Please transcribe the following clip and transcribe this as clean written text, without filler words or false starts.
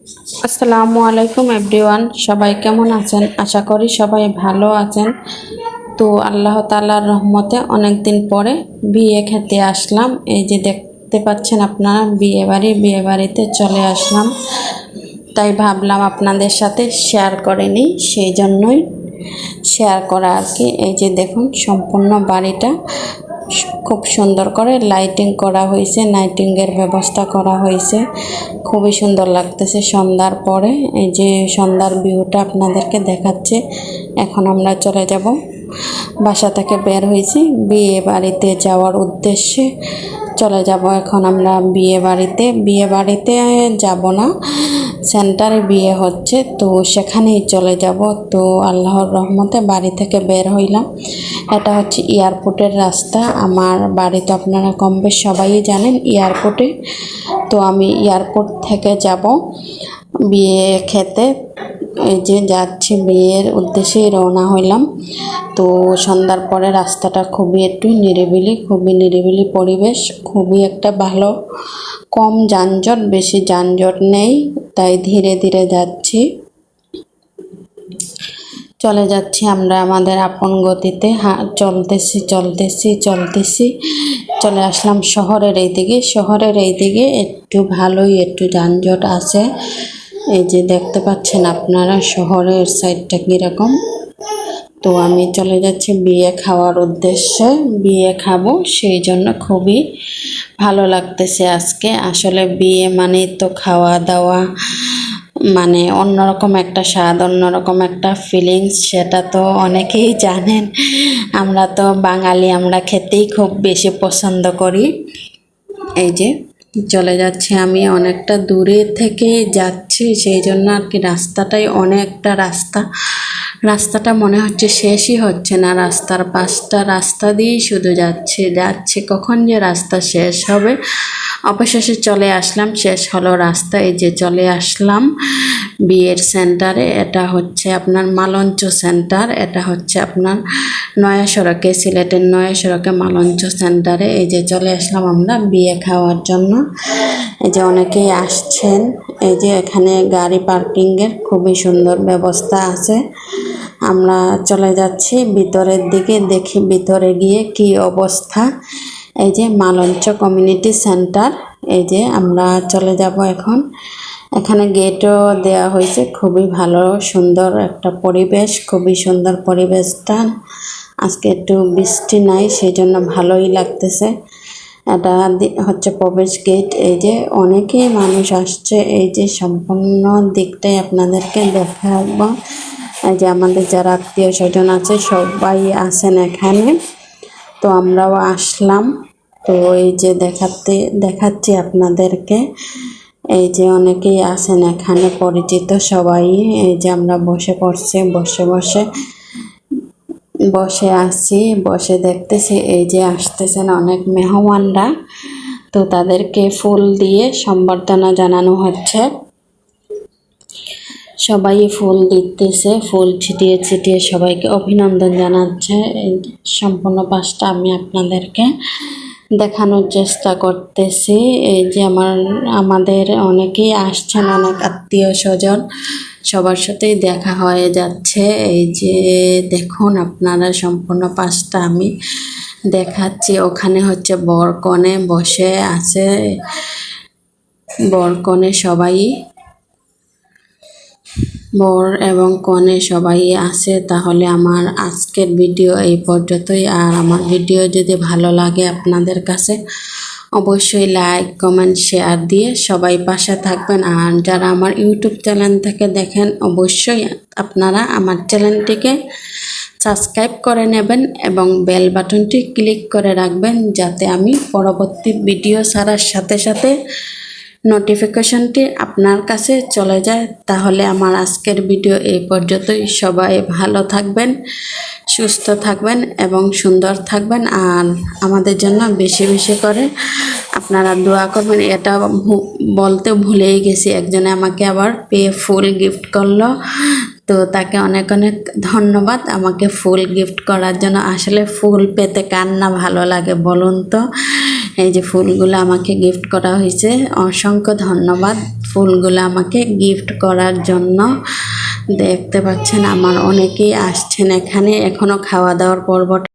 আসসালামু আলাইকুম এভরিওয়ান, সবাই কেমন আছেন? আশা করি সবাই ভালো আছেন। তো আল্লাহ তাআলার রহমতে অনেক দিন পরে বিয়ে খেতে আসলাম। এই যে দেখতে পাচ্ছেন আপনারা, বিয়ে বাড়িতে চলে আসলাম। তাই ভাবলাম আপনাদের সাথে শেয়ার করে নিই, সেই জন্যই শেয়ার করা আর কি। এই যে দেখুন, সম্পূর্ণ বাড়িটা খুব সুন্দর করে লাইটিং করা হয়েছে, লাইটিংয়ের ব্যবস্থা করা হয়েছে। খুবই সুন্দর লাগতেছে সন্ধ্যার পরে। এই যে সন্ধ্যার ভিউটা আপনাদেরকে দেখাচ্ছে। এখন আমরা চলে যাব, বাসা থেকে বের হয়েছি বিয়ে বাড়িতে যাওয়ার উদ্দেশ্যে। চলে যাব এখন আমরা বিয়ে বাড়িতে যাব না, সেন্টারে বিয়ে হচ্ছে, তো সেখানেই চলে যাব। তো আল্লাহর রহমতে বাড়ি থেকে বের হইলাম। এটা হচ্ছে এয়ারপোর্টের রাস্তা। আমার বাড়ি তো আপনারা কম বেশ সবাই জানেন এয়ারপোর্টে। তো আমি এয়ারপোর্ট থেকে যাব বিয়ে খেতে। এই যে যাচ্ছি, বিয়ের উদ্দেশ্যেই রওনা হইলাম। তো সন্ধ্যার পরে রাস্তাটা খুবই খুবই নিরিবিলি পরিবেশ, খুবই একটা ভালো, কম যানজট, বেশি যানজট নেই। তাই ধীরে ধীরে যাচ্ছি, চলে যাচ্ছি আমরা আমাদের আপন গতিতে। চলতেছি চলে আসলাম শহরের এইদিকে একটু ভালোই একটু যানজট আছে। এই যে দেখতে পাচ্ছেন আপনারা শহরের সাইডটা কীরকম। তো আমি চলে যাচ্ছি বিয়ে খাওয়ার উদ্দেশ্যে, বিয়ে খাবো, সেই জন্য খুবই ভালো লাগতেছে আজকে। আসলে বিয়ে মানে তো খাওয়া দাওয়া, মানে অন্যরকম একটা স্বাদ, অন্যরকম একটা ফিলিংস, সেটা তো অনেকেই জানেন। আমরা তো বাঙালি, আমরা খেতেই খুব বেশি পছন্দ করি। এই যে চলে যাচ্ছি, আমি অনেকটা দূরে থেকে যাচ্ছি, সেই জন্য আর কি রাস্তাটাই অনেকটা রাস্তাটা মনে হচ্ছে শেষই হচ্ছে না। রাস্তার পাশটা রাস্তা দিয়েই শুধু যাচ্ছে, কখন যে রাস্তা শেষ হবে। অবশেষে চলে আসলাম, শেষ হলো রাস্তা। এই যে চলে আসলাম বিয়ের সেন্টারে। এটা হচ্ছে আপনার মালঞ্চ সেন্টার, এটা হচ্ছে আপনার নয়া সড়কে, সিলেটের নয়া সড়কে মালঞ্চ সেন্টারে। এই যে চলে আসলাম আমরা বিয়ে খাওয়ার জন্য। এই যে অনেকেই আসছেন। এই যে এখানে গাড়ি পার্কিংয়ের খুবই সুন্দর ব্যবস্থা আছে। আমরা চলে যাচ্ছি ভিতরের দিকে, দেখি ভিতরে গিয়ে কি অবস্থা। এই যে মালঞ্চ কমিউনিটি সেন্টার। এই যে আমরা চলে যাব এখন। এখানে গেটও দেওয়া হয়েছে, খুবই ভালো সুন্দর একটা পরিবেশ, খুবই সুন্দর পরিবেশটা। আজকে একটু বৃষ্টি নাই, সেই জন্য ভালোই লাগতেছে। এটা হচ্ছে প্রবেশ গেট। এই যে অনেকেই মানুষ আসছে। এই যে সম্পূর্ণ দিকটাই আপনাদেরকে দেখাবো। এই যে আমাদের যারা আত্মীয় স্বজন আছে সবাই আছেন এখানে। তো আমরাও আসলাম। তো এই যে দেখাচ্ছি আপনাদেরকে। এই যে অনেকেই আছেন এখানে পরিচিত সবাই। এই যে আমরা বসে আছি, বসে দেখতেছি। এই যে আসতেছেন অনেক মেহমানরা, তো তাদেরকে ফুল দিয়ে সম্বর্ধনা জানানো হচ্ছে। সবাই ফুল দিতেছে, ফুল ছিটিয়ে সবাইকে অভিনন্দন জানাচ্ছে। এই সম্পূর্ণ পাশটা আমি আপনাদেরকে দেখানোর চেষ্টা করতেছি। এই যে আমাদের অনেকেই আসছেন, অনেক আত্মীয় স্বজন, সবার সাথেই দেখা হয়ে যাচ্ছে। এই যে দেখুন আপনারা, সম্পূর্ণ পাশটা আমি দেখাচ্ছি। ওখানে হচ্ছে বর কনে বসে আছে, বর কনে সবাই, বর এবং কনে সবাই আছে। তাহলে আমার আজকের ভিডিও এই পর্যন্তই। আর আমার ভিডিও যদি ভালো লাগে আপনাদের কাছে, অবশ্যই লাইক কমেন্ট শেয়ার দিয়ে সবাই পাশে থাকবেন। আর যারা আমার ইউটিউব চ্যানেল থেকে দেখেন, অবশ্যই আপনারা আমার চ্যানেলটিকে সাবস্ক্রাইব করে নেবেন এবং বেল বাটনটি ক্লিক করে রাখবেন, যাতে আমি পরবর্তী ভিডিও ছাড়ার সাথে সাথে নোটিফিকেশনটি আপনার কাছে চলে যায়। তাহলে আমার আজকের ভিডিও এই পর্যন্তই। সবাই ভালো থাকবেন, সুস্থ থাকবেন এবং সুন্দর থাকবেন। আর আমাদের জন্য বেশি বেশি করে আপনারা দোয়া করবেন। এটা বলতে ভুলেই গেছি, একজনে আমাকে আবার ফুল গিফট করলো, তো তাকে অনেক অনেক ধন্যবাদ আমাকে ফুল গিফট করার জন্য। আসলে ফুল পেতে কার না ভালো লাগে বলুন তো। এই যে ফুলগুলো আমাকে গিফট করা হয়েছে, অসংখ্য ধন্যবাদ ফুলগুলো আমাকে গিফট করার জন্য। দেখতে পাচ্ছেন আমার অনেকেই আসছেন এখানে, এখনো খাওয়া দাওয়ার পর্ব